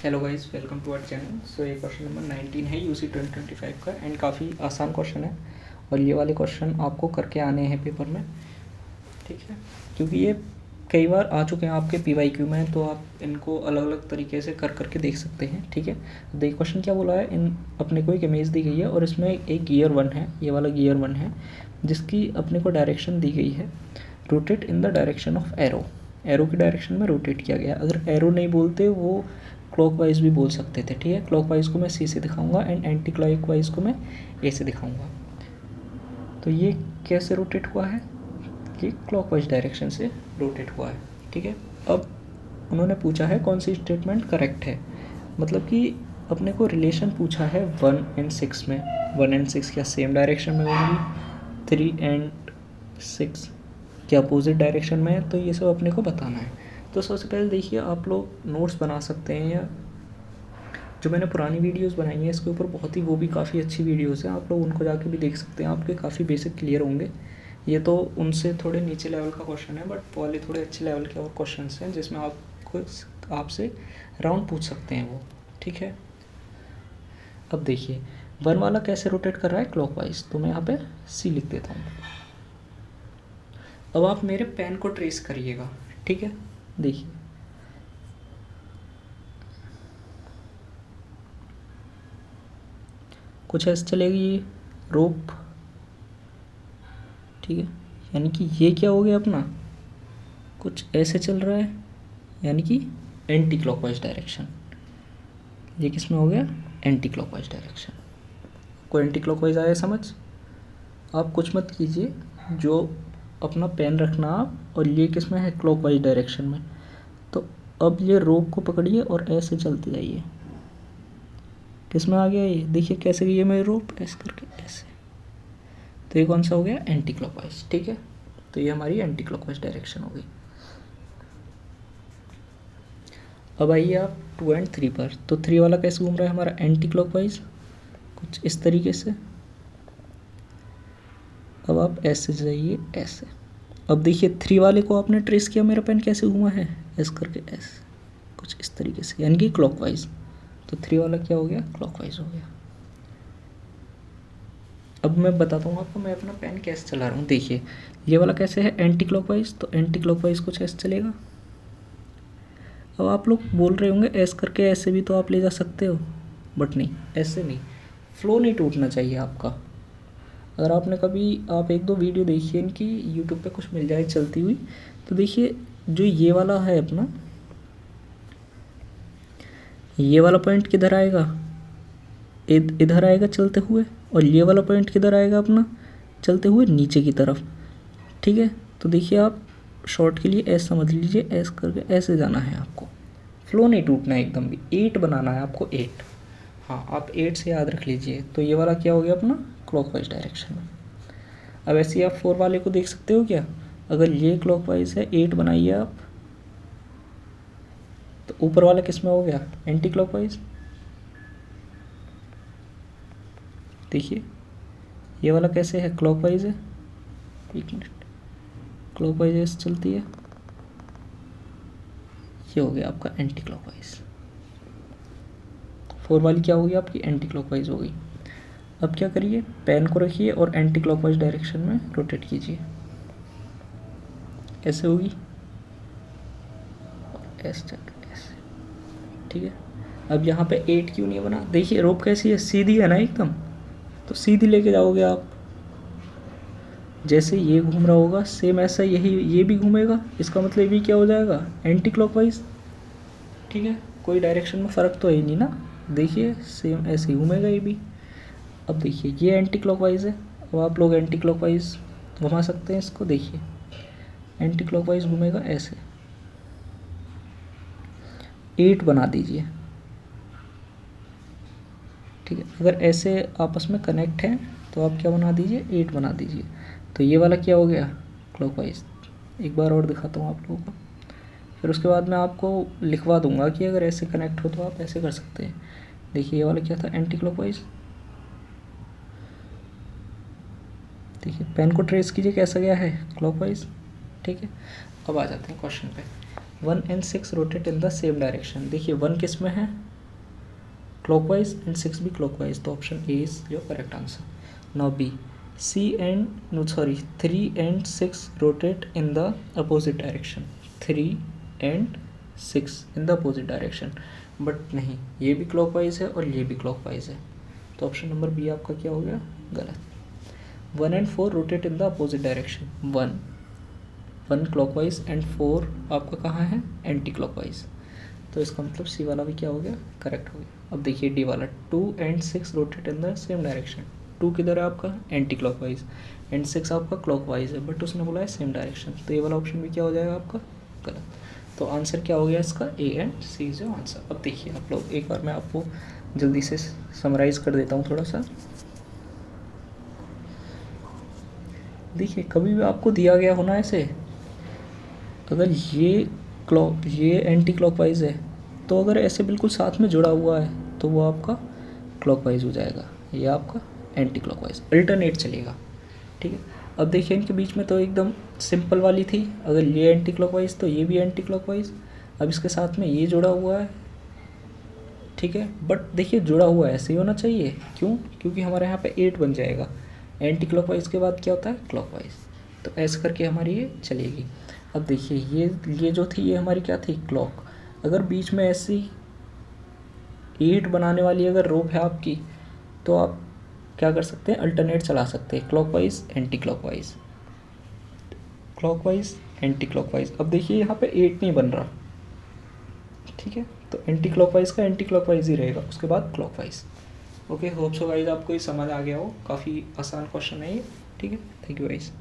Hello guys, welcome to our channel. So ये question number 19 है UC 2025 का and काफ़ी आसान क्वेश्चन है और ये वाले क्वेश्चन आपको करके आने हैं पेपर में, ठीक है, क्योंकि ये कई बार आ चुके हैं आपके पीवाईक्यू में, तो आप इनको अलग अलग तरीके से करके देख सकते हैं, ठीक है। देखिए क्वेश्चन क्या बोला है, इन अपने को एक इमेज दी गई है और इसमें एक गियर 1 है, ये वाला गियर 1 है जिसकी अपने को डायरेक्शन दी गई है rotate in the direction of arrow की डायरेक्शन में रोटेट किया गया। अगर एरो नहीं बोलते वो क्लॉकवाइज भी बोल सकते थे, ठीक है। क्लॉकवाइज को मैं सी से दिखाऊंगा एंड एंटी क्लॉकवाइज को मैं ए से दिखाऊंगा। तो ये कैसे रोटेट हुआ है, ये क्लॉकवाइज डायरेक्शन से रोटेट हुआ है, ठीक है। अब उन्होंने पूछा है कौन सी स्टेटमेंट करेक्ट है, मतलब कि अपने को रिलेशन पूछा है 1 एंड 6 में। 1 एंड 6 क्या सेम डायरेक्शन में होंगी, 3 एंड 6 क्या अपोजिट डायरेक्शन में है, तो ये सब अपने को बताना है। तो सबसे पहले देखिए, आप लोग नोट्स बना सकते हैं या जो मैंने पुरानी वीडियोस बनाई हैं इसके ऊपर, बहुत ही वो भी काफ़ी अच्छी वीडियोस हैं, आप लोग उनको जाके भी देख सकते हैं, आपके काफ़ी बेसिक क्लियर होंगे। ये तो उनसे थोड़े नीचे लेवल का क्वेश्चन है, बट वाले थोड़े अच्छे लेवल के और क्वेश्चन हैं जिसमें आपसे राउंड पूछ सकते हैं वो, ठीक है। अब देखिए 1 वाला कैसे रोटेट कर रहा है क्लॉकवाइज, तो मैं यहाँ पे सी लिख देता हूँ। अब आप मेरे पेन को ट्रेस करिएगा, ठीक है। देखिए कुछ ऐसे चलेगी ये रोप, ठीक है, यानी कि ये क्या हो गया अपना, कुछ ऐसे चल रहा है, यानी कि एंटी क्लॉकवाइज डायरेक्शन। ये किस में हो गया, एंटी क्लॉकवाइज डायरेक्शन। कोई एंटी क्लॉकवाइज आया समझ। आप कुछ मत कीजिए, जो अपना पेन रखना आप, और ये किस में है, क्लॉकवाइज डायरेक्शन में। तो अब ये रोप को पकड़िए और ऐसे चलते जाइए। किस में आ गया ये, देखिए कैसे गई है मेरी रोप, ऐसे करके ऐसे। तो ये कौन सा हो गया, एंटी क्लॉकवाइज, ठीक है। तो ये हमारी एंटी क्लॉकवाइज डायरेक्शन हो गई। अब आइए आप 2 एंड 3 पर। तो 3 वाला कैसे घूम रहा है हमारा, एंटी क्लॉकवाइज, कुछ इस तरीके से। अब आप ऐसे जाइए ऐसे। अब देखिए 3 वाले को आपने ट्रेस किया, मेरा पेन कैसे घूमा है, ऐसे करके ऐसे, कुछ इस तरीके से, यानी कि क्लॉकवाइज। तो 3 वाला क्या हो गया, क्लॉकवाइज हो गया। अब मैं बताता हूँ आपको मैं अपना पेन कैसे चला रहा हूँ। देखिए ये वाला कैसे है, एंटी क्लॉकवाइज, तो एंटी क्लॉकवाइज कुछ ऐसे चलेगा। अब आप लोग बोल रहे होंगे ऐसे करके ऐसे भी तो आप ले जा सकते हो, बट नहीं, ऐसे नहीं, फ्लो नहीं टूटना चाहिए आपका। अगर आपने कभी आप 1-2 वीडियो देखिए इनकी, यूट्यूब पे कुछ मिल जाए चलती हुई, तो देखिए जो ये वाला है अपना, ये वाला पॉइंट किधर आएगा, इधर आएगा चलते हुए, और ये वाला पॉइंट किधर आएगा अपना, चलते हुए नीचे की तरफ, ठीक है। तो देखिए आप शॉर्ट के लिए ऐसे समझ लीजिए, ऐसे करके ऐसे जाना है आपको, फ्लो नहीं टूटना है एकदम भी, 8 बनाना है आपको, 8। हाँ आप 8 से याद रख लीजिए। तो ये वाला क्या हो गया अपना, क्लॉकवाइज डायरेक्शन में। अब ऐसे ही आप 4 वाले को देख सकते हो क्या, अगर ये क्लॉकवाइज है, 8 बनाइए आप, तो ऊपर वाला किस में हो गया, एंटी क्लॉकवाइज। देखिए ये वाला कैसे है, क्लॉकवाइज है, 1 मिनट, क्लॉकवाइज ऐसे चलती है, ये हो गया आपका एंटी क्लॉकवाइज। 4 वाली क्या होगी आपकी, एंटी क्लॉकवाइज हो गई। अब क्या करिए, पेन को रखिए और एंटी क्लॉकवाइज डायरेक्शन में रोटेट कीजिए, ऐसे होगी, ऐसे, ठीक है। अब यहाँ पे 8 क्यों नहीं बना, देखिए रोप कैसी है, सीधी है ना एकदम, तो सीधी लेके जाओगे आप। जैसे ये घूम रहा होगा सेम ऐसा यही ये भी घूमेगा, इसका मतलब ये क्या हो जाएगा, एंटी क्लॉकवाइज, ठीक है। कोई डायरेक्शन में फ़र्क तो है ही नहीं ना, देखिए सेम ऐसे ही घूमेगा ये भी। अब देखिए ये एंटी क्लॉकवाइज है, अब आप लोग एंटी क्लॉकवाइज घुमा सकते हैं इसको, देखिए एंटी क्लॉकवाइज घूमेगा ऐसे, 8 बना दीजिए, ठीक है। अगर ऐसे आपस में कनेक्ट हैं तो आप क्या बना दीजिए, 8 बना दीजिए। तो ये वाला क्या हो गया, क्लॉकवाइज। एक बार और दिखाता हूँ आप लोगों को, फिर उसके बाद मैं आपको लिखवा दूंगा कि अगर ऐसे कनेक्ट हो तो आप ऐसे कर सकते हैं। देखिए ये वाला क्या था, एंटी क्लॉकवाइज। देखिए पेन को ट्रेस कीजिए कैसा गया है, क्लॉकवाइज, ठीक है। अब आ जाते हैं क्वेश्चन पे। 1 and 6 rotate in the same direction. देखिए 1 किस में है, क्लॉकवाइज एंड 6 भी क्लॉकवाइज, तो option A is your correct answer. Now B, 3 and 6 rotate in the opposite direction, 3 and 6 in the opposite direction, but नहीं, ये भी क्लॉकवाइज है और ये भी क्लॉकवाइज है, तो ऑप्शन नंबर बी आपका क्या हो गया, गलत। 1 and 4 rotate in the opposite direction, 1 clockwise and 4 आपका कहाँ है, एंटी क्लॉकवाइज, तो इसका मतलब सी वाला भी क्या हो गया, करेक्ट हो गया। अब देखिए डी वाला, 2 and 6 rotate in the same direction, 2 किधर है आपका, एंटी क्लॉकवाइज, एंड 6 आपका क्लॉकवाइज है, बट उसने बोला है सेम डायरेक्शन, तो ये वाला ऑप्शन भी क्या हो जाएगा आपका, गलत। तो आंसर क्या हो गया इसका, A and C is your answer. अब देखिए आप लोग, एक बार मैं आपको जल्दी से समराइज कर देता हूँ थोड़ा सा। देखिए कभी भी आपको दिया गया होना ऐसे, अगर ये एंटी क्लॉकवाइज है, तो अगर ऐसे बिल्कुल साथ में जुड़ा हुआ है तो वो आपका क्लॉकवाइज हो जाएगा, ये आपका एंटी क्लॉकवाइज, अल्टरनेट चलेगा, ठीक है। अब देखिए इनके बीच में तो एकदम सिंपल वाली थी, अगर ये एंटी क्लॉकवाइज तो ये भी एंटी क्लॉकवाइज, अब इसके साथ में ये जुड़ा हुआ है, ठीक है, बट देखिए जुड़ा हुआ ऐसे ही होना चाहिए, क्यों, क्योंकि हमारे यहाँ पे 8 बन जाएगा, एंटी क्लॉकवाइज के बाद क्या होता है, क्लॉकवाइज, तो ऐसे करके हमारी ये चलेगी। अब देखिए ये जो थी ये हमारी क्या थी, क्लॉक, अगर बीच में ऐसी 8 बनाने वाली अगर रोप है आपकी, तो आप क्या कर सकते हैं, अल्टरनेट चला सकते हैं, clockwise anti clockwise, clockwise anti clockwise. अब देखिए यहाँ पे 8 नहीं बन रहा, ठीक है, तो एंटी क्लॉकवाइज का एंटी क्लॉकवाइज ही रहेगा, उसके बाद clockwise. Okay, hope so guys आपको ये समझ आ गया हो, काफ़ी आसान क्वेश्चन है ये, ठीक है, थैंक यू गाइस।